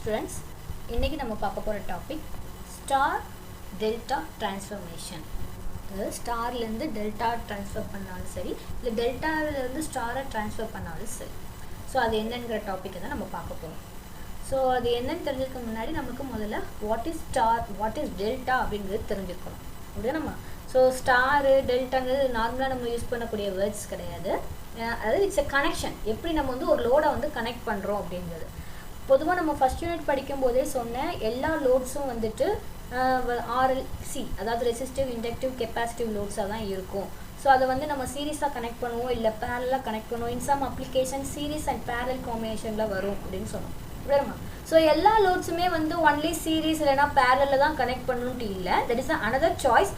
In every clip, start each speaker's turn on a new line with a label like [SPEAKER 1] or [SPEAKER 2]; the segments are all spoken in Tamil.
[SPEAKER 1] Students, இன்னைக்கு நம்ம பார்க்க போற டாபிக் ஸ்டார் டெல்டா டிரான்ஸ்ஃபர்மேஷன். அதாவது ஸ்டார்ல இருந்து டெல்டா ட்ரான்ஸ்ஃபர் பண்ணாலும் சரி, இல்ல டெல்டால இருந்து ஸ்டாரை ட்ரான்ஸ்ஃபர் பண்ணாலும் சரி. ஸோ அது என்னங்கிற டாபிக்கை தான் நம்ம பார்க்க போறோம். ஸோ அது என்னன்னு தெரிஞ்சுக்க முன்னாடி நமக்கு முதல்ல what is star, what is delta அப்படிங்கிறது தெரிஞ்சுக்கணும். அப்படியே நம்ம ஸோ ஸ்டாரு டெல்டாங்கிறது நார்மலாக நம்ம யூஸ் பண்ணக்கூடிய வேர்ட்ஸ் கிடையாது. அதாவது இட்ஸ் எ கனெக்ஷன். எப்படி நம்ம வந்து ஒரு லோடை வந்து கனெக்ட் பண்ணுறோம் அப்படிங்கிறது. பொதுவாக நம்ம ஃபஸ்ட் யூனிட் படிக்கும் போதே சொன்ன எல்லா லோட்ஸும் வந்துட்டு ஆர்எல்சி, அதாவது ரெசிஸ்டிவ், இண்டக்டிவ், கெப்பாசிட்டிவ் லோட்ஸாக தான் இருக்கும். ஸோ அதை வந்து நம்ம சீரீஸாக கனெக்ட் பண்ணுவோம், இல்லை பேரலாக கனெக்ட் பண்ணுவோம். In some application series and parallel காம்பினேஷனில் வரும் அப்படின்னு சொன்னோம். வேறுமா ஸோ எல்லா லோட்ஸுமே வந்து ஒன்லி சீரீஸ் இல்லைனா பேரலில் தான் கனெக்ட் பண்ணணுன்ட்டு இல்லை. That is another choice.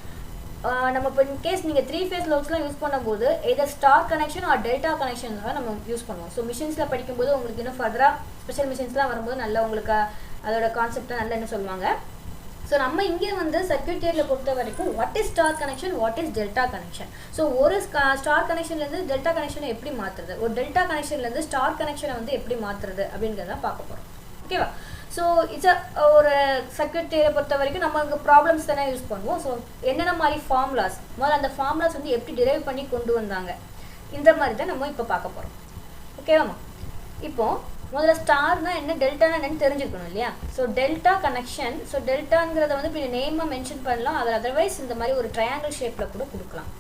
[SPEAKER 1] நம்ம இப்போ இன்கேஸ் நீங்கள் 3 phase லோட்ஸ்லாம் யூஸ் பண்ணும்போது either star connection or delta connection தான் நம்ம யூஸ் பண்ணுவோம். ஸோ மிஷின்ஸில் படிக்கும்போது உங்களுக்கு இன்னும் ஃபர்தராக ஸ்பெஷல் மிஷின்ஸ்லாம் வரும்போது நல்லா உங்களுக்கு அதோட கான்செப்டாக நல்லா என்ன சொல்லுவாங்க. ஸோ நம்ம இங்கே வந்து சர்க்யூட் தியரியில் பொறுத்த வரைக்கும் what is star connection, what is delta connection. So ஒரு ஸ்டார் கனெக்ஷன்லேருந்து டெல்டா கனெக்ஷனை எப்படி மாற்றுறது, ஒரு டெல்டா கனெக்ஷன்லேருந்து ஸ்டார் கனெக்ஷனை வந்து எப்படி மாற்றுறது அப்படிங்கிறத பார்க்க போகிறோம். ஓகேவா? ஸோ இட்ஸ் ஒரு சர்க்யூட் தியரியை பொறுத்த வரைக்கும் நம்ம அங்கே ப்ராப்ளம்ஸ் தானே யூஸ் பண்ணுவோம். ஸோ என்னென்ன மாதிரி ஃபார்முலாஸ், முதல்ல அந்த ஃபார்முலாஸ் வந்து எப்படி டிரைவ் பண்ணி கொண்டு வந்தாங்க, இந்த மாதிரி தான் நம்ம இப்போ பார்க்க போகிறோம். ஓகேவாம்மா? இப்போது முதல்ல ஸ்டார்னா என்ன, டெல்டானா என்னன்னு தெரிஞ்சுக்கணும் இல்லையா? So delta connection. ஸோ டெல்டாங்கிறத வந்து இப்போ நேமாக மென்ஷன் பண்ணலாம். அது அதர்வைஸ் இந்த மாதிரி ஒரு ட்ரையாங்கிள் ஷேப்பில் கூட கொடுக்கலாம்.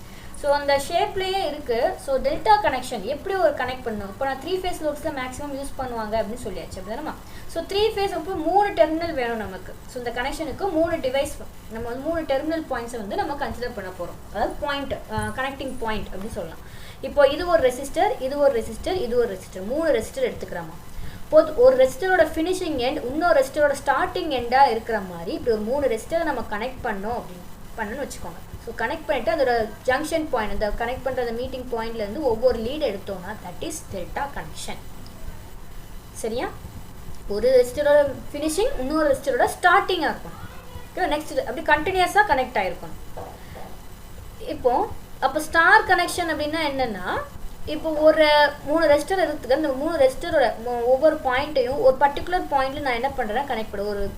[SPEAKER 1] ஸோ அந்த ஷேப்லேயே இருக்குது. ஸோ டெல்டா கனெக்ஷன் எப்படி ஒரு கனெக்ட் பண்ணணும். இப்போ நான் 3 phase லோட்ஸில் மேக்ஸிமம் யூஸ் பண்ணுவாங்க அப்படின்னு சொல்லியாச்சு. அப்படிதானம்மா? ஸோ 3 phase அப்போ 3 டெர்மினல் வேணும் நமக்கு. ஸோ இந்த கனெக்ஷனுக்கு 3 டிவைஸ், நம்ம வந்து 3 டெர்மினல் பாயிண்ட்ஸை வந்து நம்ம கன்சிடர் பண்ண போகிறோம். அதாவது பாயிண்ட், கனெக்டிங் பாயிண்ட் அப்படின்னு சொல்லலாம். இப்போ இது ஒரு ரெசிஸ்டர், இது ஒரு ரெசிஸ்டர், இது ஒரு ரெசிஸ்டர், 3 ரெசிஸ்டர் எடுத்துக்கிறோமா. போது ஒரு ரெசிஸ்டரோட ஃபினிஷிங் எண்ட் இன்னொரு ரெசிஸ்டரோட ஸ்டார்டிங் எண்டாக இருக்கிற மாதிரி இப்படி ஒரு 3 ரெசிஸ்டரை நம்ம கனெக்ட் பண்ணோம் அப்படின்னு வச்சுக்கோங்க. ஸோ கனெக்ட் பண்ணிவிட்டு அதோட ஜங்ஷன் பாயிண்ட், அந்த கனெக்ட் பண்ணுற அந்த மீட்டிங் பாயிண்ட்லேருந்து ஒவ்வொரு லீட் எடுத்தோம்னா தட் இஸ் டெல்டா கனெக்ஷன். சரியா? ஒரு ரெசிஸ்டரோட ஃபினிஷிங் இன்னொரு ரெசிஸ்டரோட ஸ்டார்டிங்காக இருக்கும். ஓகே, நெக்ஸ்ட் அப்படி கண்டினியூஸாக கனெக்ட் ஆகிருக்கும். அப்போ ஸ்டார் கனெக்ஷன் அப்படின்னா என்னென்னா, இப்போ ஒரு 3 ரெசிஸ்டர் இருக்குது. அந்த 3 ரெசிஸ்டரோட ஒவ்வொரு பாயிண்ட்டையும் ஒரு பர்டிகுலர் பாயிண்ட்டில் நான் என்ன பண்ணுறேன், கனெக்ட் பண்ணுறேன்.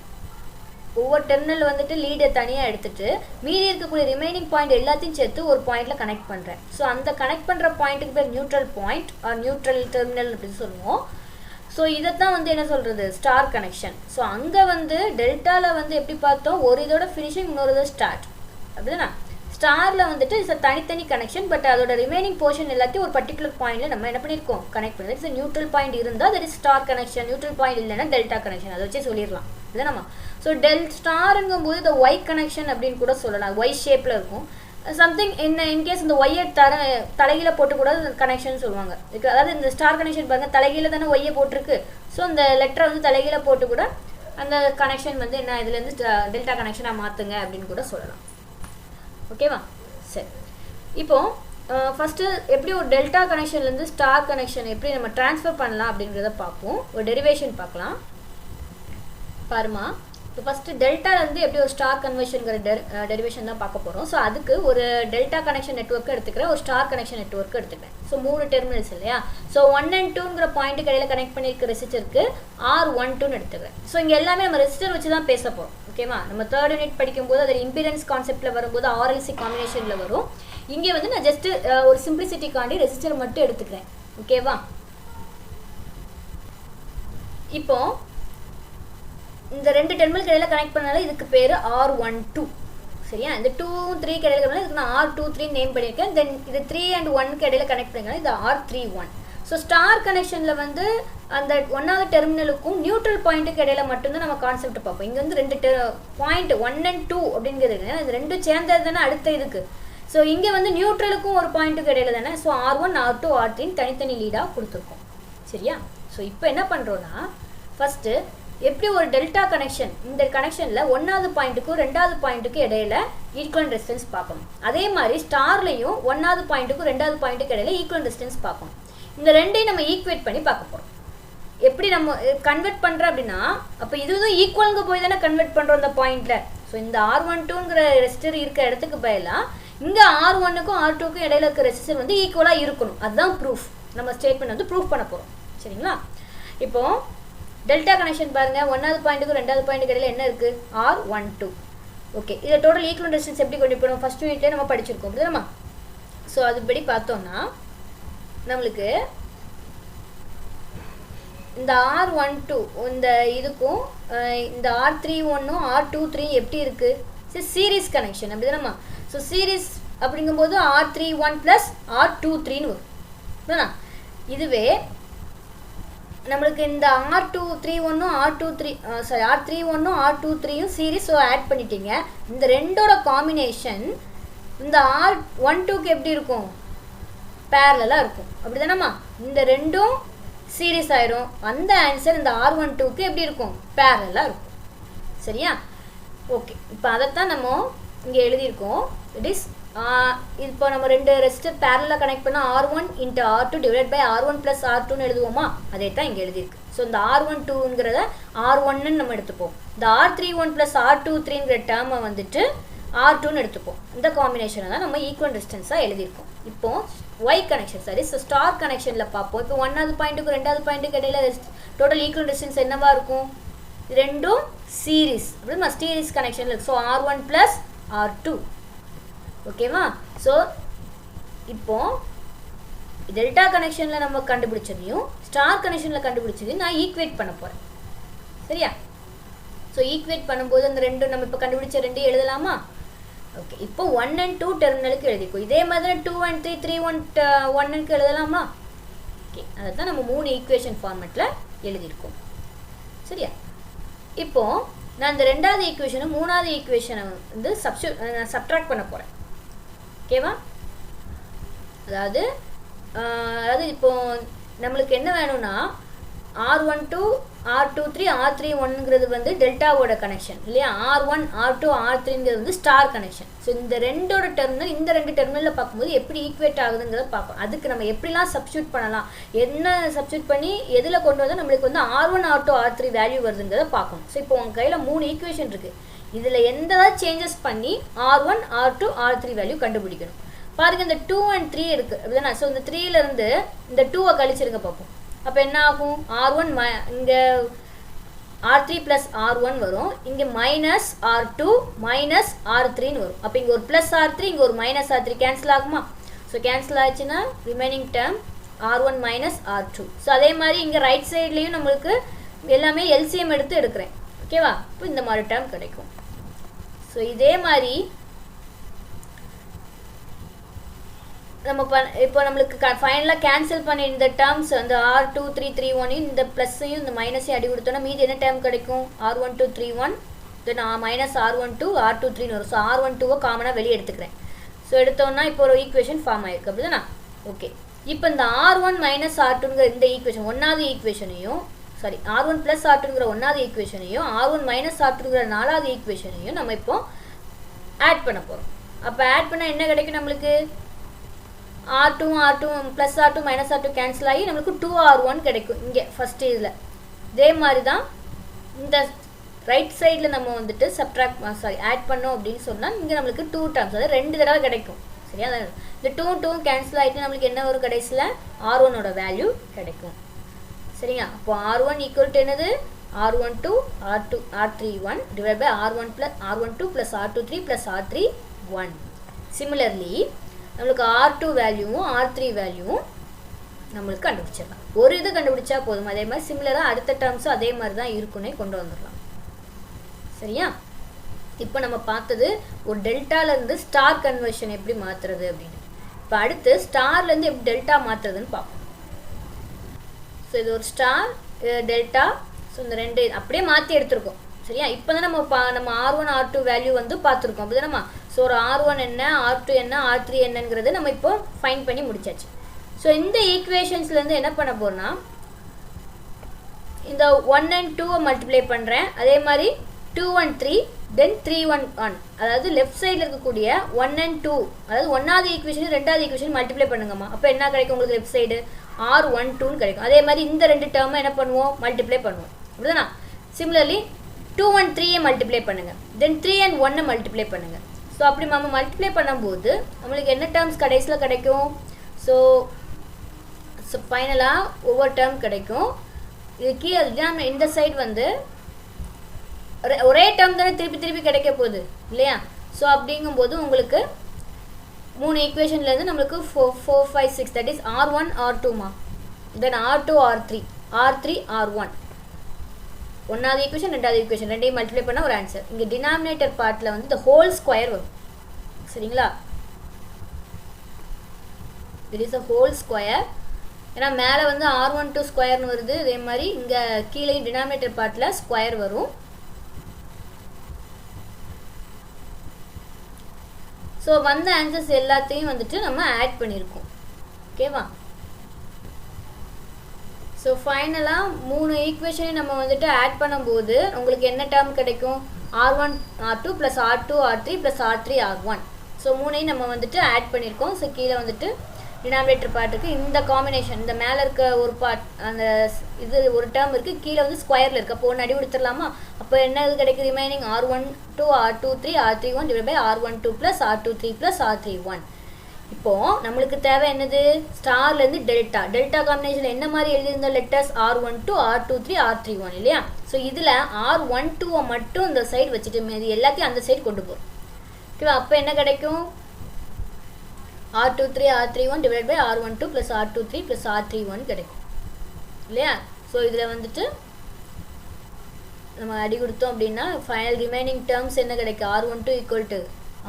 [SPEAKER 1] ஒவ்வொரு டெர்மினல் வந்துட்டு லீடை தனியாக எடுத்துகிட்டு மீதி இருக்கக்கூடிய ரிமைனிங் பாயிண்ட் எல்லாத்தையும் சேர்த்து ஒரு பாயிண்டில் கனெக்ட் பண்ணுறேன். ஸோ அந்த கனெக்ட் பண்ணுற பாயிண்ட்டுக்கு பேர் neutral point or neutral terminal அப்படின்னு சொல்லுவோம். ஸோ இதைத்தான் வந்து என்ன சொல்கிறது, ஸ்டார் கனெக்ஷன். ஸோ அங்கே வந்து டெல்டாவில் வந்து எப்படி பார்த்தோம், ஒரு இதோட ஃபினிஷிங் இன்னொரு இதோட ஸ்டார்ட். அப்படிதானே? ஸ்டாரில் வந்துட்டு இட்ஸ் தனித்தனி கனெக்ஷன். பட் அதோட ரிமைனிங் போர்ஷன் எல்லாத்தையும் ஒரு பர்டிகுலர் பாயிண்டில் நம்ம என்ன பண்ணியிருக்கோம், கனெக்ட் பண்ணுறது. இட்ஸ் நியூட்ரல் பாயிண்ட் இருந்தால் that is star connection. Neutral point இல்லைன்னா டெல்டா கனெக்ஷன். அதை வச்சே சொல்லிடலாம். இதுதானம்மா? ஸோ ஸ்டாருங்கும் போது இந்த ஒய் கனெக்ஷன் அப்படின்னு கூட சொல்லலாம். ஒய் ஷேப்பில் இருக்கும். சம்திங் இன்கேஸ் இந்த ஒய்யை தலைகீழ போட்டு கூட கனெக்ஷன் சொல்லுவாங்க. அதாவது இந்த ஸ்டார் கனெக்ஷன் பாருங்கள், தலைகீழ தானே ஒய்யை போட்டிருக்கு. ஸோ அந்த லெட்டரை வந்து தலைகீழ போட்டு கூட அந்த கனெக்ஷன் வந்து என்ன இதுலேருந்து டெல்டா கனெக்ஷனாக மாற்றுங்க அப்படின்னு கூட சொல்லலாம். ஓகேவா? சரி, இப்போது ஃபஸ்ட்டு எப்படி ஒரு டெல்டா கனெக்ஷன்லேருந்து ஸ்டார் கனெக்ஷன் எப்படி நம்ம ட்ரான்ஸ்ஃபர் பண்ணலாம் அப்படிங்கிறத பார்ப்போம். ஒரு டெரிவேஷன் பார்க்கலாம். பாருமா, இப்போ ஃபஸ்ட்டு டெல்டாலேருந்து எப்படி ஒரு ஸ்டார் கன்வர்ஷனுங்கிற டெரிவேஷன் தான் பார்க்க போகிறோம். ஸோ அதுக்கு ஒரு டெல்டா கனெக்ஷன் நெட்வொர்க்கு எடுத்துக்கிறேன், ஒரு ஸ்டார் கனெக்ஷன் நெட்வொர்க்கு எடுத்துக்கிறேன். ஸோ 3 டெர்மினல்ஸ் இல்லையா? ஸோ 1 and 2ங்கிற பாயிண்ட்டுக்கு இடையில கனெக்ட் பண்ணியிருக்க ரெசிஸ்டருக்கு R12ன்னு எடுத்துக்கிறேன். ஸோ இங்கே எல்லாமே நம்ம ரெசிஸ்டர் வச்சு தான் பேச போகிறோம். ஓகேவா? நம்ம 3rd யூனிட் படிக்கும்போது அது இம்பிடன்ஸ் கான்செப்டில் வரும்போது RLC காம்பினேஷனில் வரும். இங்கே வந்து நான் ஜஸ்ட்டு ஒரு சிம்பிளிசிட்டிக்காண்டி ரெசிஸ்டர் மட்டும் எடுத்துக்கிறேன். ஓகேவா? இப்போது இந்த 2 டெர்மினலுக்கு இடையில கனெக்ட் பண்ணாலும் இதுக்கு பேர் R12. சரியா? இந்த 2, 3 இடையில இதுக்கு நான் R23 நேம் பண்ணியிருக்கேன். தென் இது 3 and 1க்கு இடையில கனெக்ட் பண்ணிங்கன்னா இது R31. ஸோ ஸ்டார் கனெக்ஷனில் வந்து அந்த 1வது டெர்மினலுக்கும் நியூட்ரல் பாயிண்ட்டுக்கு இடையில மட்டும்தான் நம்ம கான்செப்ட் பார்ப்போம். இங்கே வந்து 2 பாயிண்ட் 1 and 2 அப்படிங்கிறது இது 2 சேர்ந்தது தானே அடுத்த இதுக்கு. ஸோ இங்கே வந்து நியூட்ரலுக்கும் ஒரு பாயிண்ட்டுக்கு இடையில தானே. ஸோ R1, R2, R3 தனித்தனி லீடாக கொடுத்துருக்கோம். சரியா? ஸோ இப்போ என்ன பண்ணுறோன்னா, ஃபஸ்ட்டு எப்படி ஒரு டெல்டா கனெக்ஷன், இந்த கனெக்ஷனில் 1வது பாயிண்ட்டுக்கும் 2வது பாயிண்ட்டுக்கு இடையில ஈக்குவல் ரெசிஸ்டன்ஸ் பார்க்கணும். அதே மாதிரி ஸ்டார்லையும் 1வது பாயிண்ட்டுக்கும் 2வது பாயிண்ட்டுக்கு இடையில ஈக்குவல் ரெசிஸ்டன்ஸ் பார்க்கணும். இந்த ரெண்டையும் நம்ம ஈக்குவேட் பண்ணி பார்க்க போகிறோம். எப்படி நம்ம கன்வெர்ட் பண்ணுறோம் அப்படின்னா, அப்போ இதுவும் ஈக்குவலுங்க போய் தானே கன்வெர்ட் பண்ணுறோம் இந்த பாயிண்டில். ஸோ இந்த R12ங்கிற ரெசிஸ்டர் இருக்க இடத்துக்கு பதிலாக இங்கே R1க்கும் R2க்கும் இடையில இருக்க ரெசிஸ்டர் வந்து ஈக்குவலாக இருக்கணும். அதுதான் ப்ரூஃப். நம்ம ஸ்டேட்மெண்ட் வந்து ப்ரூஃப் பண்ண போகிறோம். சரிங்களா? இப்போது டெல்டா கனெக்ஷன் பாருங்கள், ஒன்றாவது பாயிண்ட்டுக்கும் ரெண்டாவது பாயிண்ட்டுக்கு இடையில என்ன இருக்குது, R12. ஓகே, இதை டோட்டல் ஈக்குவல் டிஸ்டன்ஸ் எப்படி கொண்டு போகணும், ஃபஸ்ட் யூனிட்லேயே நம்ம படிச்சிருக்கோம் அப்படிதானம்மா. ஸோ அதுபடி பார்த்தோம்னா நம்மளுக்கு இந்த R12 இந்த இதுக்கும் இந்த R31ம் R23 எப்படி இருக்குது, சரி சீரீஸ் கனெக்ஷன் அப்படிதானம்மா. ஸோ சீரீஸ் அப்படிங்கும்போது R31 + R23ன்னு வரும். இதுவே நம்மளுக்கு இந்த R231ம் R31ம் R23யும் சீரீஸ். ஸோ ஆட் பண்ணிட்டீங்க. இந்த ரெண்டோட காம்பினேஷன் இந்த R12க்கு எப்படி இருக்கும், பேரலாக இருக்கும் அப்படிதானம்மா. இந்த ரெண்டும் சீரீஸ் ஆயிரும். அந்த ஆன்சர் இந்த R12க்கு எப்படி இருக்கும், பேரலாக இருக்கும். சரியா? ஓகே, இப்போ அதைத்தான் நம்ம இங்கே எழுதியிருக்கோம். இட் இஸ் இப்போ நம்ம ரெண்டு ரெசிஸ்டர் பேரலாக கனெக்ட் பண்ணால் R1 × R2 / R1 + R2ன்னு எழுதுவோமா, அதே தான் இங்கே எழுதியிருக்கு. ஸோ இந்த R12ங்கிறத R1ன்னு நம்ம எடுத்துப்போம். இந்த R31 + R23ங்கிற டேர்மை வந்துட்டு R2ன்னு எடுத்துப்போம். இந்த காம்பினேஷனை தான் நம்ம ஈக்குவல் டிஸ்டன்ஸாக எழுதியிருக்கோம். இப்போ ஒய் கனெக்ஷன் சரி. ஸோ ஸ்டார் கனெக்ஷனில் பார்ப்போம். இப்போ ஒன்றாவது பாயிண்ட்டுக்கு ரெண்டாவது பாயிண்ட்டுக்கு இடையில டோட்டல் ஈக்குவல் டிஸ்டன்ஸ் என்னவா இருக்கும், ரெண்டும் சீரீஸ் அப்படின்னா சீரீஸ் கனெக்ஷனில் இருக்குது. So R1 + R2. ஓகேவா? ஸோ இப்போ டெல்டா கனெக்ஷனில் நம்ம கண்டுபிடிச்சதையும் ஸ்டார் கனெக்ஷனில் கண்டுபிடிச்சதையும் நான் ஈக்குவேட் பண்ண போகிறேன். சரியா? ஸோ ஈக்குவேட் பண்ணும்போது அந்த ரெண்டும் நம்ம இப்போ கண்டுபிடிச்ச ரெண்டையும் எழுதலாமா? ஓகே, இப்போ 1 and 2 டெர்மினலுக்கு எழுதிக்கும். இதே மாதிரி 2 and 3 3 1க்கு எழுதலாமா? ஓகே, அதை தான் நம்ம 3 ஈக்குவேஷன் ஃபார்மேட்டில் எழுதியிருக்கோம். சரியா? இப்போது நான் இந்த ரெண்டாவது ஈக்குவேஷனும் மூணாவது ஈக்குவேஷனை வந்து சப்ட்ராக்ட் பண்ண போகிறேன். ஓகேவா? அதாவது இப்போ நம்மளுக்கு என்ன வேணும்னா R12 R23 R31ங்கிறது வந்து டெல்டாவோட கனெக்ஷன் இல்லையா, R1 R2 R3ங்கிறது வந்து ஸ்டார் கனெக்ஷன். ஸோ இந்த ரெண்டோட டெர்மினல் இந்த ரெண்டு டெர்மினலில் பார்க்கும்போது எப்படி ஈக்குவேட் ஆகுதுங்கிறத பார்ப்போம். அதுக்கு நம்ம எப்படிலாம் சப்ஸ்டியூட் பண்ணலாம், என்ன சப்ஸ்டியூட் பண்ணி எதில் கொண்டு வந்தால் நம்மளுக்கு வந்து R1 R2 R3 வேல்யூ வருதுங்கிறத பார்க்கணும். ஸோ இப்போ உங்கள் கையில் 3 ஈக்குவேஷன் இருக்குது. இதில் எந்த சேஞ்சஸ் பண்ணி R1 R2 R3 வேல்யூ கண்டுபிடிக்கணும். பாருங்கள், இந்த 2 and 3 இருக்குது அப்படிதானே. ஸோ இந்த 3லேருந்து இந்த 2வை கழிச்சிருங்க பார்ப்போம். அப்போ என்ன ஆகும், R1 இங்கே R3 + R1 வரும், இங்கே -R2 -R3ன்னு வரும். அப்போ இங்கே ஒரு +R3 இங்கே ஒரு -R3 கேன்சல் ஆகுமா? ஸோ கேன்சல் ஆச்சுன்னா remaining term R1 - R2. So அதே மாதிரி இங்கே ரைட் சைட்லேயும் நம்மளுக்கு எல்லாமே LCM எடுக்கிறேன். ஓகேவா? இப்போ இந்த மாதிரி டேர்ம் கிடைக்கும். ஸோ இதே மாதிரி நம்ம இப்போ நம்மளுக்கு ஃபைனலாக கேன்சல் பண்ணி இந்த டேர்ம்ஸ் அந்த R2 3 3 1 இந்த ப்ளஸ்ஸையும் இந்த மைனஸையும் அடி கொடுத்தோன்னா மீதி என்ன டேர்ம் கிடைக்கும், R12 3 1 தென் -R12 R23 வரும். ஸோ R12வை காமனாக வெளியே எடுத்துக்கிறேன். ஸோ எடுத்தோன்னா இப்போ ஒரு ஈக்குவேஷன் ஃபார்ம் ஆயிருக்கு அப்படிதானா. ஓகே, இப்போ இந்த R1 - R2ங்கிற இந்த ஈக்குவேஷன் ஒன்றாவது ஈக்குவேஷனையும் R1 + R2ங்கிற ஒன்றாவது ஈக்குவேஷனையும் R1 - R2ங்கிற நாலாவது ஈக்குவேஷனையும் நம்ம இப்போ ஆட் பண்ண போகிறோம். அப்போ ஆட் பண்ணால் என்ன கிடைக்கும் நம்மளுக்கு, R2 + R2 -R2 கேன்சல் ஆகி நம்மளுக்கு 2R1 கிடைக்கும் இங்கே ஃபஸ்ட்டு இதில். இதே மாதிரி தான் இந்த ரைட் சைடில் நம்ம வந்துட்டு ஆட் பண்ணோம் அப்படின்னு சொன்னால் இங்கே நம்மளுக்கு 2 டேர்ம்ஸ் அதாவது 2 தடவை கிடைக்கும். சரியா? இந்த 2 கேன்சல் ஆகிட்டு நம்மளுக்கு என்ன ஒரு கடைசியில் R1ஓட வேல்யூ கிடைக்கும். சரிங்க? அப்போ R1 = என்னது, R12 R31 / R12 + R23 + R31. Similarly நம்மளுக்கு R2 வேல்யூவும் R3 வேல்யூவும் நம்மளுக்கு கண்டுபிடிச்சிடலாம். ஒரு இது கண்டுபிடிச்சா போதும். அதே மாதிரி சிமிலராக அடுத்த டேர்ம்ஸும் அதே மாதிரி தான் இருக்குன்னே கொண்டு வந்துடலாம். சரியா? இப்போ நம்ம பார்த்தது ஒரு டெல்டாலேருந்து ஸ்டார் கன்வர்ஷன் எப்படி மாற்றுறது அப்படின்னு. இப்போ அடுத்து ஸ்டார்லேருந்து எப்படி டெல்டா மாற்றுறதுன்னு பார்ப்போம். ஸோ இது ஒரு ஸ்டார் டெல்டா. ஸோ இந்த ரெண்டு அப்படியே மாற்றி எடுத்துருக்கோம். சரியா? இப்போ தான் நம்ம R1 R2 வேல்யூ வந்து பார்த்துருக்கோம் அப்படிதானம்மா. ஸோ ஒரு R1 என்ன, R2 என்ன, R3 என்னங்கிறது நம்ம இப்போ ஃபைன் பண்ணி முடிச்சாச்சு. ஸோ இந்த ஈக்குவேஷன்ஸ்லேருந்து என்ன பண்ண போகிறோம்னா இந்த 1 and 2வை மல்டிப்ளை பண்ணுறேன். அதே மாதிரி 2 and 3 தென் 3 1 1 அதாவது லெஃப்ட் சைடில் இருக்கக்கூடிய 1 and 2 அதாவது ஒன்றாவது ஈக்குவேஷன் ரெண்டாவது ஈக்குவேஷன் மல்டிப்ளை பண்ணுங்கம்மா. அப்போ என்ன கிடைக்கும் உங்களுக்கு, லெஃப்ட் சைடு R12ன்னு கிடைக்கும். அதே மாதிரி இந்த ரெண்டு டேர்மை என்ன பண்ணுவோம், மல்டிப்ளை பண்ணுவோம் அப்படிதானா. சிமிலர்லி 2 and 3யை மல்டிப்ளை பண்ணுங்கள். தென் 3 and 1னை மல்டிப்ளை பண்ணுங்கள். ஸோ அப்படி நம்ம மல்டிப்ளை பண்ணும்போது நம்மளுக்கு என்ன டேர்ம்ஸ் கடைசியில் கிடைக்கும், ஸோ ஃபைனலாக ஒவ்வொரு டேர்ம் கிடைக்கும். இது கீழே இந்த சைடு வந்து ஒரே டேர்ம் தானே திருப்பி திருப்பி கிடைக்க போகுது இல்லையா? ஸோ அப்படிங்கும்போது உங்களுக்கு 3 ஈக்குவேஷன்லேருந்து நம்மளுக்கு 4 5 6 that is R1 R2மா, then R2 R3 R3 R1. ஒன்றாவது ஈக்குவேஷன் ரெண்டாவது ஈக்குவேஷன் ரெண்டையும் மல்டிப்ளை பண்ணால் ஒரு ஆன்சர். இங்கே டினாமினேட்டர் பார்ட்டில் வந்து இந்த ஹோல் ஸ்கொயர் வரும். சரிங்களா? It is a whole square. ஏன்னா மேலே வந்து R12 ஸ்கொயர்னு வருது, அதே மாதிரி இங்கே கீழே டினாமினேட்டர் பார்ட்டில் ஸ்கொயர் வரும். ஸோ வந்த ஆன்சர்ஸ் எல்லாத்தையும் வந்துட்டு நம்ம ஆட் பண்ணியிருக்கோம். ஓகேவா? ஸோ ஃபைனலாக 3 ஈக்குவேஷனையும் நம்ம வந்துட்டு ஆட் பண்ணும்போது உங்களுக்கு என்ன டேர்ம் கிடைக்கும்? R1 R2 + R2 R3 + R3 R1. So 3ஐயும் நம்ம வந்துட்டு ஆட் பண்ணியிருக்கோம். ஸோ கீழே வந்துட்டு டினாமினேட்டர் பார்ட் இருக்குது. இந்த காம்பினேஷன் இந்த மேலே இருக்க ஒரு பார்ட் அந்த இது ஒரு டேர்ம் இருக்குது, கீழே வந்து ஸ்கொயரில் இருக்குது. அப்போ ஒன்று அடி கொடுத்துடலாமா? அப்போ என்ன இது கிடைக்கும்? Remaining R12 R23 R31 divide by R12 + R23 + R31. இப்போது நம்மளுக்கு தேவை என்னது? ஸ்டார்லேருந்து டெல்டா. டெல்டா காம்பினேஷனில் என்ன மாதிரி எழுதியிருந்தோம்? லெட்டர்ஸ் R12 R23 R31 இல்லையா? ஸோ இதில் R12 மட்டும் இந்த சைடு வச்சுட்டு மீதி எல்லாத்தையும் அந்த சைடு கொண்டு போகிறோம். ஓகேவா? அப்போ என்ன கிடைக்கும்? R23 R31 divide by R12 + R23 + R31 கிடைக்கும் இல்லையா? ஸோ இதில் வந்துட்டு நம்ம அடி கொடுத்தோம் அப்படின்னா ஃபைனல் ரிமைனிங் டேர்ம்ஸ் என்ன கிடைக்கும்? R12 =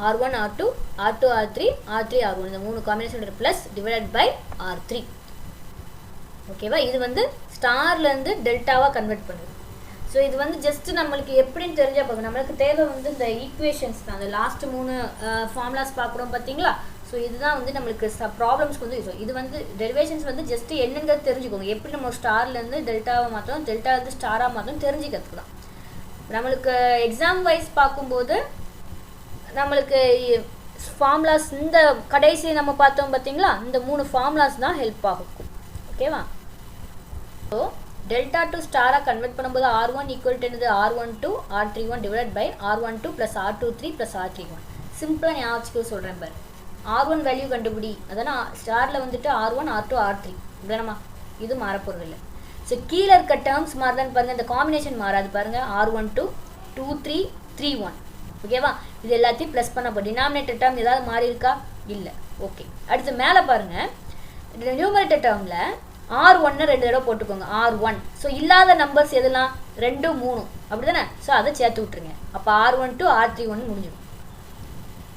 [SPEAKER 1] R1 R2 R2 R3 R3 R1. இந்த 3 combination plus divide by R3. ஓகேவா? இது வந்து ஸ்டார்லேருந்து டெல்டாவாக கன்வெர்ட் பண்ணுது. ஸோ இது வந்து ஜஸ்ட் நம்மளுக்கு எப்படின்னு தெரிஞ்சால் பார்க்கணும். நம்மளுக்கு தேவை வந்து இந்த ஈக்குவேஷன்ஸ் தான். அந்த லாஸ்ட் 3 ஃபார்முலாஸ் பார்க்குறோம் பார்த்தீங்களா? ஸோ இதுதான் வந்து நம்மளுக்கு ப்ராப்ளம்ஸ்க்கு வந்து யூஸ். இது வந்து டெரிவேஷன்ஸ் வந்து ஜஸ்ட் என்னங்கிறது தெரிஞ்சுக்கோங்க. எப்படி நம்ம ஸ்டார்லேருந்து டெல்டாவை மாற்றோம், டெல்டாவிலேருந்து ஸ்டாராக மாற்றோம் தெரிஞ்சுக்கிறதுக்கு தான். நம்மளுக்கு எக்ஸாம் வைஸ் பார்க்கும்போது நம்மளுக்கு ஃபார்முலாஸ் இந்த கடைசி நம்ம பார்த்தோம் பார்த்தீங்களா? இந்த 3 ஃபார்முலாஸ் தான் ஹெல்ப் ஆகும். ஓகேவா? ஸோ டெல்டா டு ஸ்டாராக கன்வெர்ட் பண்ணும்போது R1 = என்னது? R12 R31 divide by R12 + R23 + R31. சிம்பிளாக ஞாபகம் சொல்கிறேன் பாரு. R1 வேல்யூ கண்டுபிடி. அதனால் ஸ்டாரில் வந்துட்டு R1 R2 R3 இப்படிதானம்மா? இது மாறப்போகிறது இல்லை. ஸோ கீழே இருக்க டேர்ம்ஸ் மாறுதான்னு பாருங்கள். இந்த காம்பினேஷன் மாறாது பாருங்கள். R12 23 31. ஓகேவா? இது எல்லாத்தையும் ப்ளஸ் பண்ண போ. டினாமினேட்டர் டேர்ம் ஏதாவது மாறி இருக்கா? இல்லை. ஓகே. அடுத்து மேலே பாருங்கள். நியூமரேட்டர் டேர்மில் R1 2 தடவை போட்டுக்கோங்க. R1. ஸோ இல்லாத நம்பர்ஸ் எதெல்லாம்? 2 3 அப்படி தானே? ஸோ அதை சேர்த்து விட்ருங்க. அப்போ R12 R31 முடிஞ்சிடும்.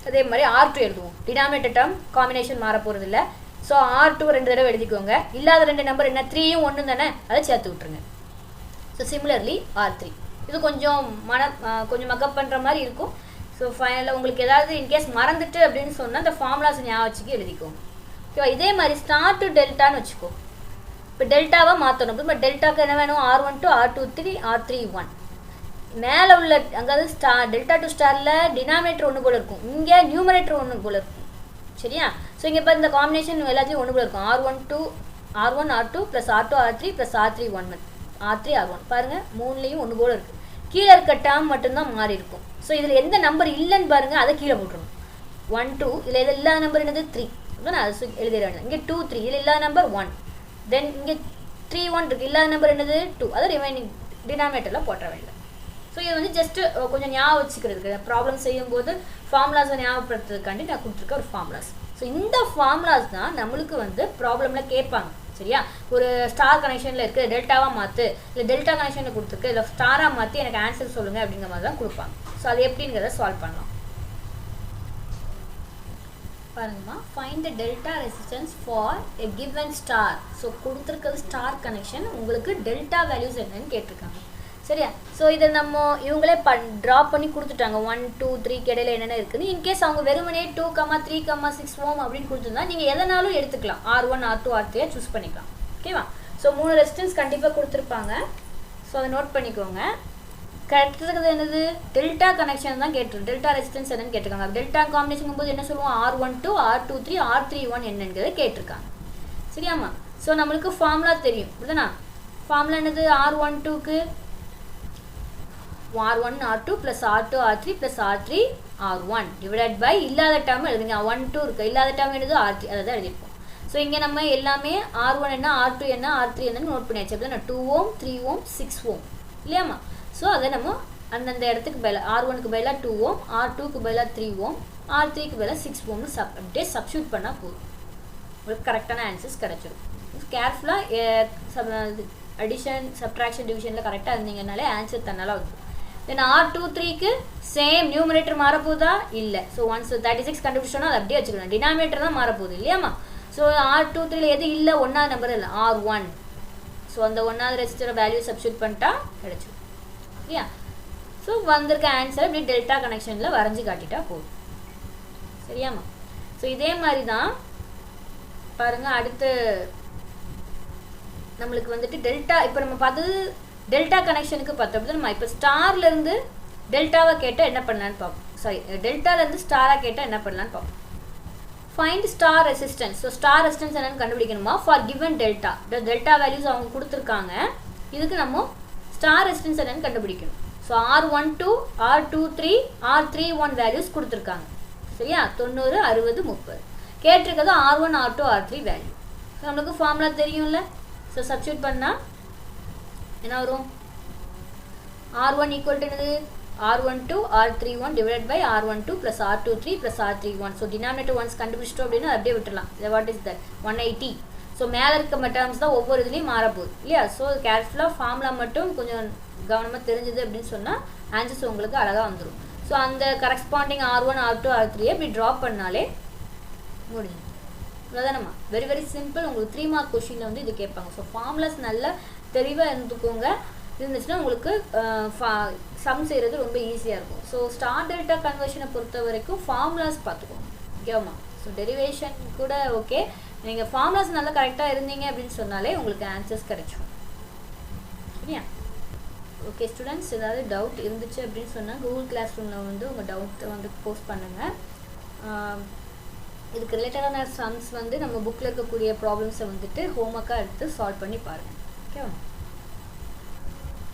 [SPEAKER 1] அதே மாதிரி R2 எழுதுவோம். டினாமினேட்டர் டேர்ம் காம்பினேஷன் மாற போகிறது இல்லை. ஸோ R2 2 தடவை எழுதிக்கோங்க. இல்லாத 2 நம்பர் என்ன? 3யும் 1 தானே? அதை சேர்த்து விட்ருங்க. So similarly R3. இது கொஞ்சம் கொஞ்சம் மக்கப் பண்ணுற மாதிரி இருக்கும். ஸோ ஃபைனலாக உங்களுக்கு ஏதாவது இன்கேஸ் மறந்துட்டு அப்படின்னு சொன்னால் இந்த ஃபார்முலாஸ் ஞாபகம் வச்சுக்கி எழுதிக்கோங்க. ஓகேவா? இதே மாதிரி ஸ்டார் டு டெல்டான்னு வச்சுக்கோ. இப்போ டெல்டாவை மாற்றணும். இப்போ டெல்டாக்கு என்ன வேணும்? R12 R23 R31. மேலே உள்ள அதாவது டெல்டா டு ஸ்டாரில் டினாமினேட்டர் ஒன்று போல் இருக்கும், இங்கே நியூமரேட்டர் ஒன்று போல் இருக்கும். சரியா? ஸோ இங்கே இப்போ இந்த காம்பினேஷன் எல்லாத்தையும் ஒன்று போல் இருக்கும். R1 R2 + R2 R3 + R3 R3 R1. பாருங்கள், 3லேயும் ஒன்று போல் இருக்குது. கீழே இருக்க டேர்ம் மட்டும்தான் மாறி இருக்கும். ஸோ இதில் எந்த நம்பர் இல்லைன்னு பாருங்கள், அதை கீழே போட்டுருணும். 1 2 இதில் எது இல்லாத நம்பர் என்னது? 3. நான் அது எழுதிட வேண்டாம். இங்கே 2 3 இதில் இல்லாத நம்பர் 1. தென் இங்கே 3 1 இருக்குது. இல்லாத நம்பர் என்னது? 2. அதை ரிமைனிங் டினாமினேட்டரில் போட்ட வேண்டாம். ஸோ இது வந்து ஜஸ்ட்டு கொஞ்சம் ஞாபகம் வச்சுக்கிறதுக்கு, ப்ராப்ளம் செய்யும்போது ஃபார்முலாஸை ஞாபகப்படுத்துறதுக்காண்டி நான் கொடுத்துருக்க ஒரு ஃபார்முலாஸ். ஸோ இந்த ஃபார்முலாஸ் தான் நம்மளுக்கு வந்து ப்ராப்ளமில் கேட்பாங்க. சரியா? ஒரு ஸ்டார் கனெக்ஷனில் இருக்குது, டெல்டாவாக மாற்று, இல்லை டெல்டா கனெக்ஷனில் கொடுத்துருக்கு, இல்லை ஸ்டாராக மாற்றி எனக்கு ஆன்சர் சொல்லுங்கள் அப்படிங்கிற மாதிரி தான் கொடுப்பாங்க. ஸோ அது எப்படிங்கிறத சால்வ் பண்ணலாம். பாருங்கம்மா, find the delta resistance for a given star. So கொடுத்துருக்கிறது ஸ்டார் கனெக்ஷன், உங்களுக்கு டெல்டா வேல்யூஸ் என்னன்னு கேட்டிருக்காங்க. சரியா? ஸோ இதை நம்ம இவங்களே ட்ராப் பண்ணி கொடுத்துட்டாங்க. 1 2 3 இடையில என்னென்ன இருக்குன்னு. இன்கேஸ் அவங்க வெறுமனே 2 3 6 Ω அப்படின்னு கொடுத்துருந்தா நீங்கள் எதனாலும் எடுத்துக்கலாம். R1 R2 R3 சூஸ் பண்ணிக்கலாம். ஓகேவா? ஸோ 3 ரெசிஸ்டன்ஸ் கண்டிப்பாக கொடுத்துருப்பாங்க. ஸோ அதை நோட் பண்ணிக்கோங்க. கரெக்டாக என்னது? டெல்டா கனெக்ஷன் தான் கேட்டிருக்கு. டெல்டா ரெசிஸ்டன்ஸ் என்னன்னு கேட்டிருக்காங்க. டெல்டா காம்பினேஷன் போது என்ன சொல்லுவோம்? R12 R23 R31 என்னங்கிறத கேட்டிருக்காங்க. சரியாம்மா? ஸோ நம்மளுக்கு ஃபார்முலா தெரியும் இல்லைண்ணா? ஃபார்முலா என்னது? R12க்கு R1 R2 + R2 R3 + R3 R1 divide by இல்லாத டேர்ம் எழுதுங்க. 1 2 இருக்குது, இல்லாத டேர்ம் எழுது R3, அதை தான் எழுதியிருப்போம். ஸோ இங்கே நம்ம எல்லாமே R1 என்ன, R2 என்ன, R3 என்னன்னு நோட் பண்ணியாச்சு. அப்படின்னா 2 ohm, 3 ohm, 6 ohm இல்லையாம்மா? ஸோ அதை நம்ம அந்தந்த இடத்துக்கு பதிலாக R1க்கு பதிலாக 2 ohm, R2க்கு பதிலாக 3 ohm, R3க்கு பதிலாக 6 ohம்னு அப்படியே சப்ஸ்டியூட் பண்ணால் போதும். உங்களுக்கு கரெக்டான ஆன்சர்ஸ் கிடச்சிடும். கேர்ஃபுல்லாக அடிஷன், சப்ட்ராக்ஷன், டிவிஷனில் கரெக்டாக இருந்தீங்கனாலே ஆன்சர் தன்னால வந்துடும். தென் R23க்கு சேம் நியூமரேட்டர் மாறப்போதா இல்லை. ஸோ ஒன்ஸ் 36 கண்டுபிடிச்சோன்னா அதை அப்படியே வச்சுக்கணும். டினாமினேட்டர் தான் மாறப்போகுது இல்லையாம்மா? ஸோ R23ல எது இல்லை, ஒன்றாவது நம்பர் இல்லை, R1. ஸோ அந்த ஒன்றாவது ரெசிஸ்டரை வேல்யூ சப்ஸ்டியூட் பண்ணிட்டா கிடச்சிடும் இல்லையா? ஸோ வந்திருக்க ஆன்சர் இப்படி டெல்டா கனெக்ஷனில் வரைஞ்சி காட்டிட்டா போதும். சரியாம்மா? ஸோ இதே மாதிரி தான் பாருங்கள். அடுத்து நம்மளுக்கு வந்துட்டு டெல்டா, இப்போ நம்ம பார்த்தது டெல்டா கனெக்ஷனுக்கு பார்த்தோம். நம்ம இப்போ ஸ்டார்லேருந்து டெல்டாவை கேட்டால் என்ன பண்ணலான்னு பார்ப்போம். சாரி, டெல்டாலேருந்து ஸ்டாராக கேட்டால் என்ன பண்ணலான்னு பார்ப்போம். Find star resistance. So star resistance என்னென்னு கண்டுபிடிக்கணுமா for given delta. Delta values அவங்க கொடுத்துருக்காங்க. இதுக்கு நம்ம ஸ்டார் ரெசிஸ்டன்ஸ் என்னென்னு கண்டுபிடிக்கணும். So R12, R23, R31 values கொடுத்துருக்காங்க. சரியா? 90, 60, 30 கேட்டிருக்கிறது R1, R2, R3 value. So நம்மளுக்கு ஃபார்முலா தெரியும்ல. ஸோ சப்ஸ்டியூட் பண்ணால் என்ன வரும்? R1 ஈக்குவல் டு என்னது? R12 R31 divide by R12 plus R23 plus R31. So denominator once கண்டுபிடிச்சிட்டோம் அப்படின்னா அப்படியே விட்டுடலாம். What is that? 180. ஸோ மேலே இருக்க டேர்ம்ஸ் தான் ஒவ்வொரு இதுலேயும் மாறப்போகுது இல்லையா? ஸோ கேர்ஃபுல்லாக ஃபார்முலா மட்டும் கொஞ்சம் கவனமாக தெரிஞ்சுது அப்படின்னு சொன்னால் ஆன்சர்ஸ் உங்களுக்கு அழகாக வந்துடும். ஸோ அந்த கரஸ்பாண்டிங் R1, R2, R3 இப்படி ட்ராப் பண்ணாலே முடிஞ்சு. அவ்வளோதானம்மா. Very very simple. உங்களுக்கு 3 மார்க் கொஷினில் வந்து இது கேட்பாங்க. ஸோ ஃபார்முலாஸ் நல்லா தெளிவாக இருந்துக்கோங்க. இருந்துச்சுன்னா உங்களுக்கு சம் செய்கிறது ரொம்ப ஈஸியாக இருக்கும். ஸோ ஸ்டார் டெல்டா கன்வர்ஷனை பொறுத்த வரைக்கும் ஃபார்முலாஸ் பார்த்துக்கோங்க ஓகேவாம்மா. ஸோ டெரிவேஷன் கூட ஓகே, நீங்கள் ஃபார்முலாஸ் நல்லா கரெக்டாக இருந்தீங்க அப்படின்னு சொன்னாலே உங்களுக்கு ஆன்சர்ஸ் கிடைச்சிடும். சரியா? ஓகே ஸ்டூடெண்ட்ஸ், ஏதாவது டவுட் இருந்துச்சு அப்படின்னு சொன்னால் கூகுள் கிளாஸ் ரூமில் வந்து உங்கள் டவுட்டை வந்து போஸ்ட் பண்ணுங்கள். இதுக்கு ரிலேட்டடான சம்ஸ் வந்து நம்ம புக்கில் இருக்கக்கூடிய ப்ராப்ளம்ஸை வந்துட்டு ஹோம்ஒர்க்காக எடுத்து சால்வ் பண்ணி பாருங்கள். ஓகேவா?